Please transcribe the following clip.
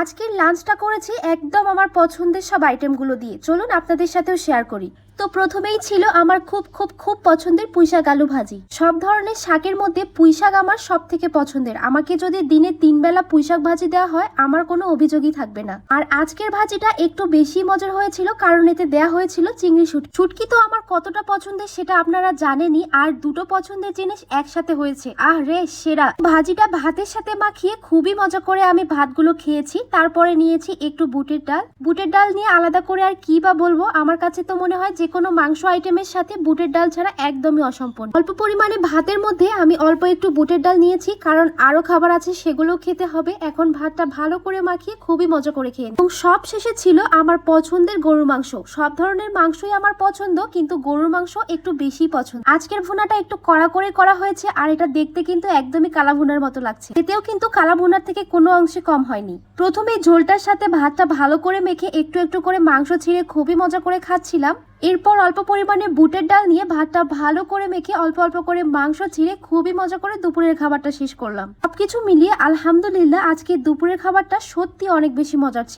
আজকের লাঞ্চটা করেছি একদম আমার পছন্দের সব আইটেমগুলো দিয়ে। চলুন আপনাদের সাথেও শেয়ার করি। তো প্রথমেই ছিল আমার খুব খুব খুব পছন্দের পুঁইশাক আলু ভাজি। সব ধরনের শাকের মধ্যে পুঁইশাক আমার সব থেকে পছন্দের। আমাকে যদি দিনে 3 বেলা পুঁইশাক ভাজি দেওয়া হয় আমার কোনো অভিযোগই থাকবে না। আর আজকের ভাজিটা একটু বেশি মজার হয়েছিল কারণ এতে দেয়া হয়েছিল চিংড়ি শুটকি। শুটকি তো আমার কতটা পছন্দের সেটা আপনারা জানেনই, আর দুটো পছন্দের জিনিস একসাথে হয়েছে, আহ রে সেরা। ভাজিটা ভাতের সাথে মাখিয়ে খুবই মজা করে আমি ভাতগুলো খেয়েছি। তারপরে নিয়েছি একটু বুটের ডাল। বুটের ডাল নিয়ে আলাদা করে আর কি বা বলবো, আমার কাছে তো মনে হয় যে কোনো মাংস আইটেমের সাথে বুটের ডাল ছাড়া একদমই অসম্পূর্ণ। অল্প পরিমাণে ভাতের মধ্যে আমি অল্প একটু বুটের ডাল নিয়েছি কারণ আরো খাবার আছে সেগুলো খেতে হবে। এখন ভাতটা ভালো করে মাখিয়ে খুবই মজা করে খেয়ে, এবং সব শেষে ছিল আমার পছন্দের গরুর মাংস। সব ধরনের মাংসই আমার পছন্দ, কিন্তু গরুর মাংস একটু বেশি পছন্দ। আজকের ভুনাটা একটু কড়া করে করা হয়েছে, আর এটা দেখতে কিন্তু একদমই কালা ভুনার মতো লাগছে, এতেও কিন্তু কালা ভুনার থেকে কোনো অংশে কম হয়নি। প্রথমে ঝোলটার সাথে ভাতটা ভালো করে মেখে একটু একটু করে মাংস ছিঁড়ে খুবই মজা করে খাচ্ছিলাম। এরপর অল্প পরিমাণে বুটের ডাল নিয়ে ভাতটা ভালো করে মেখে অল্প অল্প করে মাংস ছিঁড়ে খুবই মজা করে দুপুরের খাবারটা শেষ করলাম। সবকিছু মিলিয়ে আলহামদুলিল্লাহ আজকে দুপুরের খাবারটা সত্যি অনেক বেশি মজার ছিল।